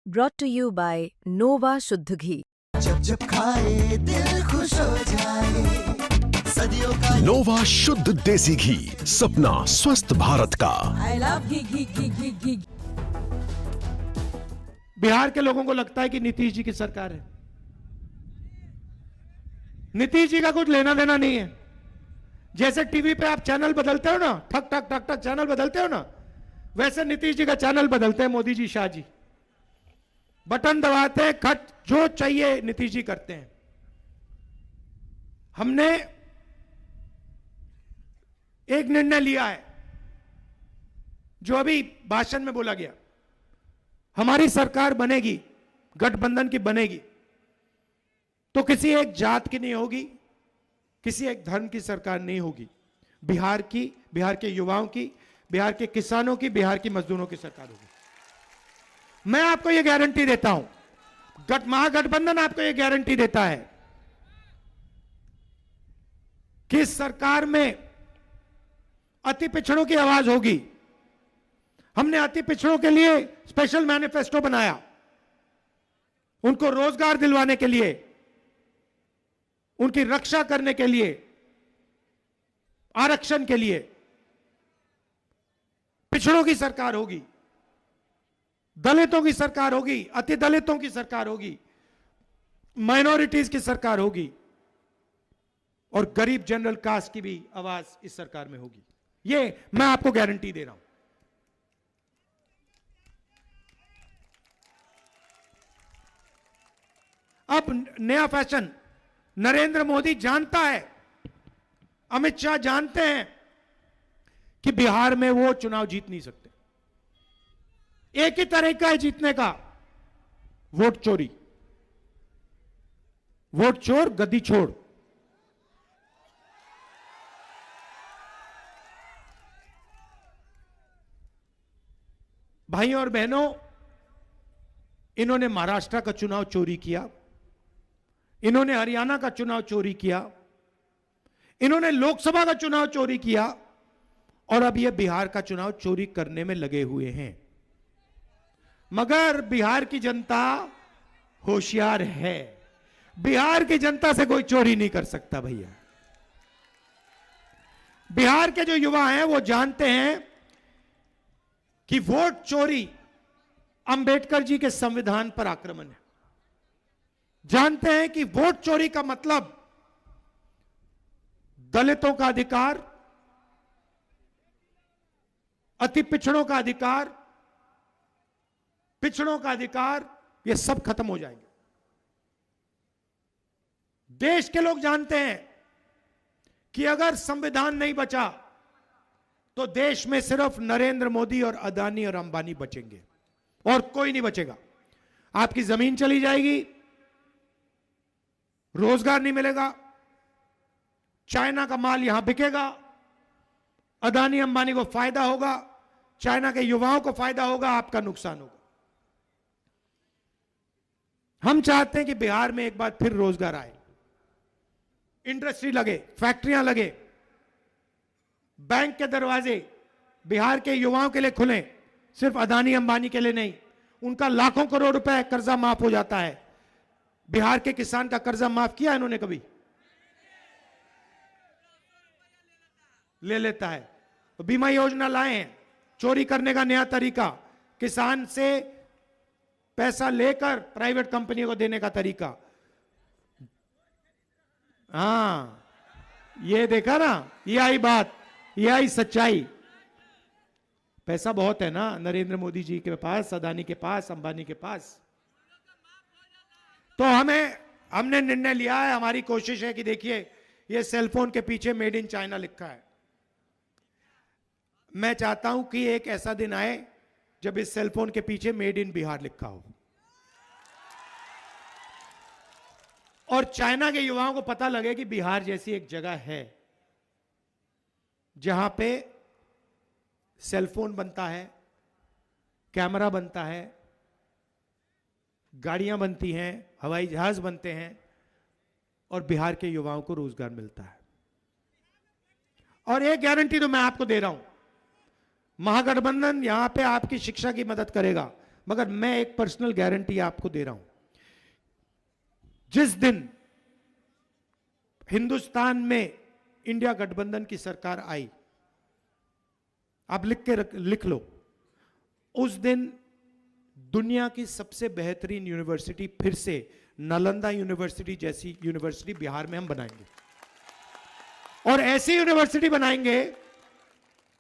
brought to you by Nova शुद्ध घी। जब जब खाए दिल खुश हो जाए, सदियों का नोवा शुद्ध देसी घी, सपना स्वस्थ भारत का। I love घी। बिहार के लोगों को लगता है कि नीतीश जी की सरकार है। नीतीश जी का कुछ लेना देना नहीं है। जैसे टीवी पे आप चैनल बदलते हो ना, ठक ठक ठक ठक चैनल बदलते हो ना, वैसे नीतीश जी का चैनल बदलते हैं मोदी जी, शाह जी। बटन दबाते हैं, खट जो चाहिए नीतीश जी करते हैं। हमने एक निर्णय लिया है जो अभी भाषण में बोला गया। हमारी सरकार बनेगी, गठबंधन की बनेगी, तो किसी एक जात की नहीं होगी, किसी एक धर्म की सरकार नहीं होगी। बिहार की, बिहार के युवाओं की, बिहार के किसानों की, बिहार की मजदूरों की सरकार होगी। मैं आपको यह गारंटी देता हूं, महागठबंधन आपको यह गारंटी देता है कि इस सरकार में अति पिछड़ों की आवाज होगी। हमने अति पिछड़ों के लिए स्पेशल मैनिफेस्टो बनाया, उनको रोजगार दिलवाने के लिए, उनकी रक्षा करने के लिए, आरक्षण के लिए। पिछड़ों की सरकार होगी, दलितों की सरकार होगी, अति दलितों की सरकार होगी, माइनॉरिटीज की सरकार होगी, और गरीब जनरल कास्ट की भी आवाज इस सरकार में होगी। ये मैं आपको गारंटी दे रहा हूं। अब नया फैशन, नरेंद्र मोदी जानता है, अमित शाह जानते हैं कि बिहार में वो चुनाव जीत नहीं सकते। एक ही तरीका है जीतने का, वोट चोरी। वोट चोर गद्दी छोड़। भाइयों और बहनों, इन्होंने महाराष्ट्र का चुनाव चोरी किया, इन्होंने हरियाणा का चुनाव चोरी किया, इन्होंने लोकसभा का चुनाव चोरी किया, और अब ये बिहार का चुनाव चोरी करने में लगे हुए हैं। मगर बिहार की जनता होशियार है। बिहार की जनता से कोई चोरी नहीं कर सकता भैया। बिहार के जो युवा हैं वो जानते हैं कि वोट चोरी अंबेडकर जी के संविधान पर आक्रमण है। जानते हैं कि वोट चोरी का मतलब दलितों का अधिकार, अति पिछड़ों का अधिकार, पिछड़ों का अधिकार, ये सब खत्म हो जाएंगे। देश के लोग जानते हैं कि अगर संविधान नहीं बचा तो देश में सिर्फ नरेंद्र मोदी और अदानी और अंबानी बचेंगे, और कोई नहीं बचेगा। आपकी जमीन चली जाएगी, रोजगार नहीं मिलेगा, चाइना का माल यहां बिकेगा, अदानी अंबानी को फायदा होगा, चाइना के युवाओं को फायदा होगा, आपका नुकसान होगा। हम चाहते हैं कि बिहार में एक बार फिर रोजगार आए, इंडस्ट्री लगे, फैक्ट्रियां लगे, बैंक के दरवाजे बिहार के युवाओं के लिए खुलें, सिर्फ अदानी अंबानी के लिए नहीं। उनका लाखों करोड़ रुपए कर्जा माफ हो जाता है। बिहार के किसान का कर्जा माफ किया इन्होंने कभी? ले लेता है। तो बीमा योजना लाए हैं, चोरी करने का नया तरीका, किसान से पैसा लेकर प्राइवेट कंपनियों को देने का तरीका। हाँ, ये देखा ना, ये आई बात, ये आई सच्चाई। पैसा बहुत है ना नरेंद्र मोदी जी के पास, अदानी के पास, अंबानी के पास। तो हमने निर्णय लिया है, हमारी कोशिश है कि देखिए, ये सेलफोन के पीछे मेड इन चाइना लिखा है। मैं चाहता हूं कि एक ऐसा दिन आए जब इस सेलफोन के पीछे मेड इन बिहार लिखा हो, और चाइना के युवाओं को पता लगे कि बिहार जैसी एक जगह है जहां पे सेलफोन बनता है, कैमरा बनता है, गाड़ियां बनती हैं, हवाई जहाज बनते हैं, और बिहार के युवाओं को रोजगार मिलता है। और एक गारंटी तो मैं आपको दे रहा हूं, महागठबंधन यहां पे आपकी शिक्षा की मदद करेगा, मगर मैं एक पर्सनल गारंटी आपको दे रहा हूं, जिस दिन हिंदुस्तान में इंडिया गठबंधन की सरकार आई, आप लिख लो, उस दिन दुनिया की सबसे बेहतरीन यूनिवर्सिटी फिर से नालंदा यूनिवर्सिटी जैसी यूनिवर्सिटी बिहार में हम बनाएंगे। और ऐसी यूनिवर्सिटी बनाएंगे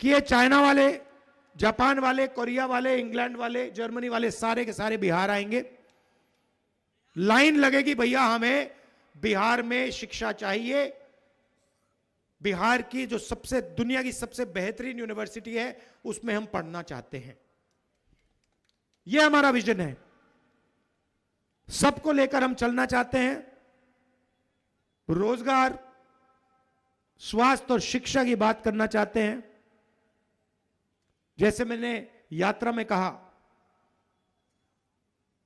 कि ये चाइना वाले, जापान वाले, कोरिया वाले, इंग्लैंड वाले, जर्मनी वाले सारे के सारे बिहार आएंगे। लाइन लगेगी, भैया हमें बिहार में शिक्षा चाहिए। बिहार की जो सबसे दुनिया की सबसे बेहतरीन यूनिवर्सिटी है उसमें हम पढ़ना चाहते हैं। यह हमारा विजन है। सबको लेकर हम चलना चाहते हैं। रोजगार, स्वास्थ्य और शिक्षा की बात करना चाहते हैं। जैसे मैंने यात्रा में कहा,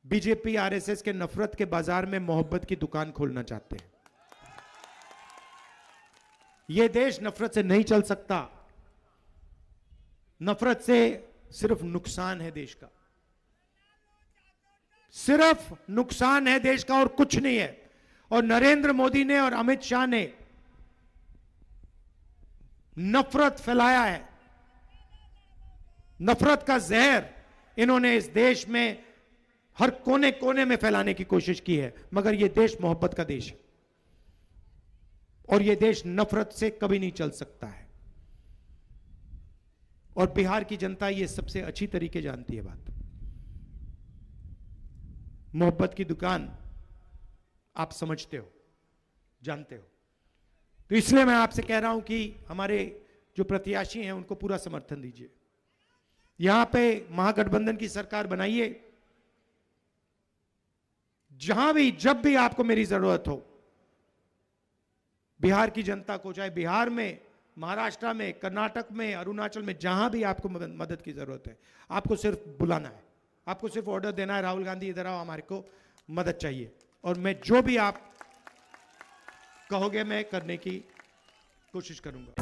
बीजेपी आरएसएस के नफरत के बाजार में मोहब्बत की दुकान खोलना चाहते हैं। यह देश नफरत से नहीं चल सकता। नफरत से सिर्फ नुकसान है देश का, सिर्फ नुकसान है देश का और कुछ नहीं है। और नरेंद्र मोदी ने और अमित शाह ने नफरत फैलाया है। नफरत का जहर इन्होंने इस देश में हर कोने कोने में फैलाने की कोशिश की है। मगर यह देश मोहब्बत का देश है और यह देश नफरत से कभी नहीं चल सकता है। और बिहार की जनता ये सबसे अच्छी तरीके जानती है बात। मोहब्बत की दुकान आप समझते हो, जानते हो। तो इसलिए मैं आपसे कह रहा हूं कि हमारे जो प्रत्याशी हैं उनको पूरा समर्थन दीजिए। यहां पे महागठबंधन की सरकार बनाइए। जहां भी जब भी आपको मेरी जरूरत हो, बिहार की जनता को, चाहे बिहार में, महाराष्ट्र में, कर्नाटक में, अरुणाचल में, जहां भी आपको मदद की जरूरत है, आपको सिर्फ बुलाना है, आपको सिर्फ ऑर्डर देना है, राहुल गांधी इधर आओ, हमारे को मदद चाहिए। और मैं जो भी आप कहोगे मैं करने की कोशिश करूंगा।